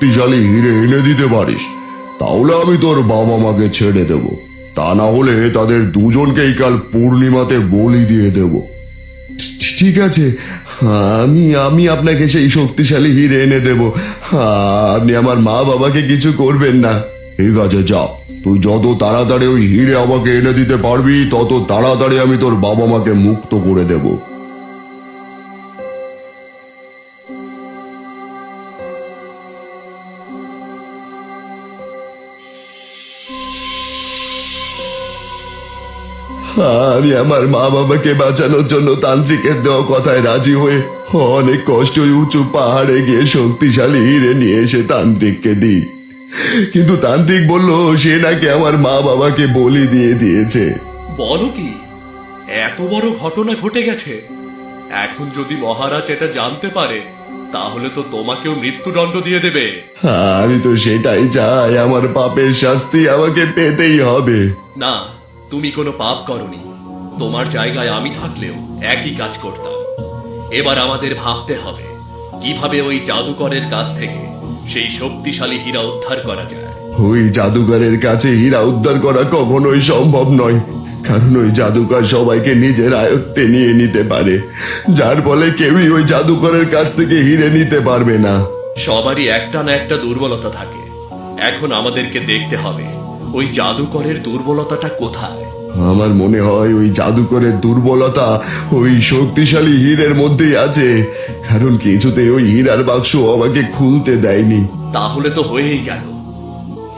শক্তিশালী হিরে এনে দিতে পারিস তাহলে আমি তোর বাবা মাকে ছেড়ে দেব, তা না হলে তাদের দুজনকেই কাল পূর্ণিমাতে বলি দিয়ে দেব। ঠিক আছে, আমি আমি আপনাকে সেই শক্তিশালী হিরে এনে দেব। আপনি আমার মা বাবাকে কিছু করবেন না। ঠিক আছে, যা, তুই যত তাড়াতাড়ি ওই হিরে আমাকে এনে দিতে পারবি তত তাড়াতাড়ি আমি তোর বাবা মাকে মুক্ত করে দেব। আমি আমার মা বাবাকে বাঁচানোর জন্য তান্ত্রিকের দেওয়া কথায় রাজি হয়ে অনেক কষ্ট উঁচু পাহাড়ে গিয়ে শক্তিশালী হিরে নিয়ে এসে তান্ত্রিককে দিই, কিন্তু তান্ত্রিক বলল সে নাকি আমার মা বাবাকে বলি দিয়ে দিয়েছে। বলো কি, এত বড় ঘটনা ঘটে গেছে? এখন যদি মহারাজ এটা জানতে পারে তাহলে তো তোমাকেও মৃত্যুদণ্ড দিয়ে দেবে। আমি তো সেটাই চাই, আমার পাপের শাস্তি আমাকে পেতেই হবে। না, তুমি কোনো পাপ করনি। তোমার জায়গায় আমি থাকলেও একই কাজ করতাম। এবার আমাদের ভাবতে হবে কিভাবে ওই জাদুকরের কাছ থেকে সেই শক্তিশালী হীরা উদ্ধার করা যায়। ওই জাদুকরের কাছে হীরা উদ্ধার করা কখনোই সম্ভব নয়, কারণ ওই জাদুকর সবাইকে নিজের আয়ত্তে নিয়ে নিতে পারে, যার ফলে কেউই ওই জাদুকরের কাছ থেকে হিরে নিতে পারবে না। সবারই একটা না একটা দুর্বলতা থাকে। এখন আমাদেরকে দেখতে হবে ওই জাদুকরের দুর্বলতাটা কোথায়। আমার মনে হয় ওই জাদুকরের দুর্বলতা ওই শক্তিশালী হীরের মধ্যেই আছে, কারণ কিছুতে ওই হীরার বাক্স আমাকে খুলতে দেয়নি। তাহলে তো হয়েই গেল।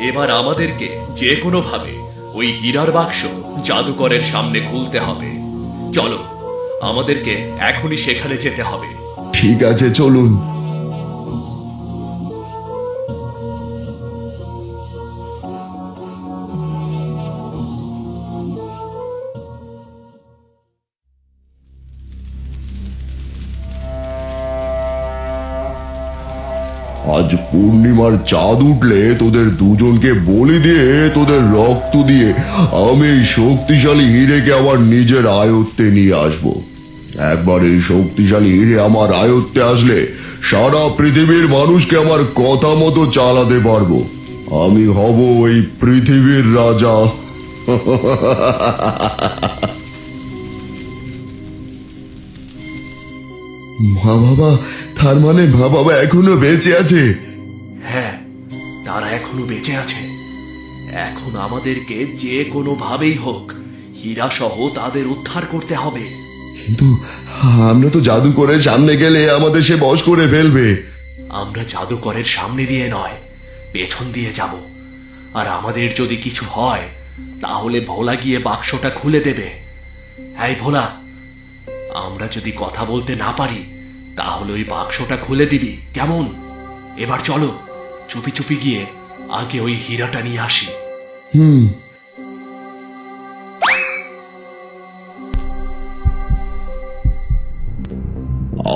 এবার আমাদেরকে যে কোনো ভাবে ওই হীরার বাক্স জাদুকরের সামনে খুলতে হবে। চলো, আমাদেরকে এখনই সেখানে যেতে হবে। ঠিক আছে, চলুন। আজ পূর্ণিমার চাঁদ উঠলে তোদের দুজনকে বলি দিয়ে তোদের রক্ত দিয়ে আমি এই শক্তিশালী হিরেকে আমার নিজের আয়ত্তে নিয়ে আসব। একবার এই শক্তিশালী হিরে আমার আয়ত্তে আসলে সারা পৃথিবীর মানুষকে আমার কথা মতো চালাতে পারবো। আমি হব এই পৃথিবীর রাজা। মা বাবা, তার মানে মা বাবা এখনো বেঁচে আছে? হ্যাঁ, তারা এখনো বেঁচে আছে। এখন আমাদেরকে যে কোনো ভাবেই হোক হীরা সহ তাদের উদ্ধার করতে হবে। কিন্তু আমরা তো জাদুকরের সামনে গেলে আমাদের সে বশ করে ফেলবে। আমরা জাদুকরের সামনে দিয়ে নয়, পেছন দিয়ে যাব। আর আমাদের যদি কিছু হয় তাহলে ভোলা গিয়ে বাক্সটা খুলে দেবে। এই ভোলা, আমরা যদি কথা বলতে না পারি তাহলে ওই বাক্সটা খুলে দিবি, কেমন? এবার চলো, চুপি চুপি গিয়ে আগে ওই হীরাটা নিয়ে আসি।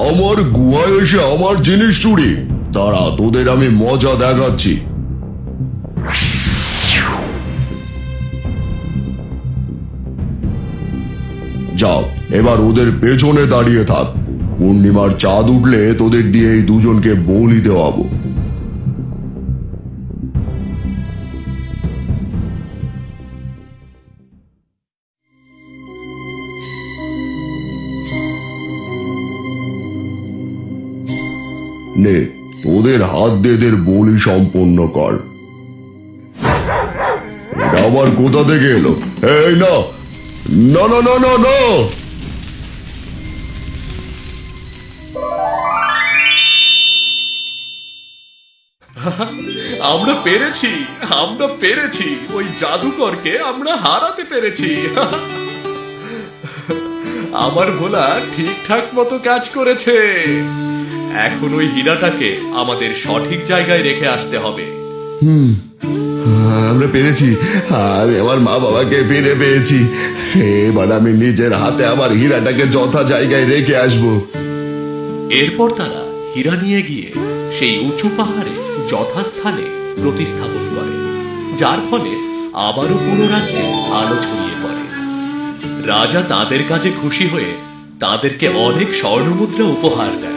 আমার গুহায় এসে আমার জিনিস চুরি, তারা তোদের আমি মজা দেখাচ্ছি। যাও, এবার ওদের পেছনে দাঁড়িয়ে থাক। পূর্ণিমার চাঁদ উঠলে তোদের দিয়ে এই দুজনকে বলি দেওয়াবো। নে, তোদের হাত দিয়ে এদের বলি সম্পন্ন কর। এটা আবার কোথা থেকে এলো? এই না, না না না না না! আমরা পেরেছি, আমরা পেরেছি, ওই জাদুকরকে আমরা হারাতে পেরেছি। আমার ভোলা ঠিকঠাক মতো কাজ করেছে। এখন ওই হীরাটাকে আমাদের সঠিক জায়গায় রেখে আসতে হবে। আমরা পেরেছি, আমি আমার মা বাবাকে ফিরে পেয়েছি। এবার আমি নিজের হাতে আমার হীরাটাকে যথা জায়গায় রেখে আসবো। এরপর তারা হীরা নিয়ে গিয়ে সেই উঁচু পাহাড়ে যথাস্থানে প্রতিস্থাপন করে, যার ফলে আবারও পুরো রাজ্যে আলো ছড়িয়ে পড়ে। রাজা তাদের কাজে খুশি হয়ে তাদেরকে অনেক স্বর্ণমুদ্রা উপহার দেয়।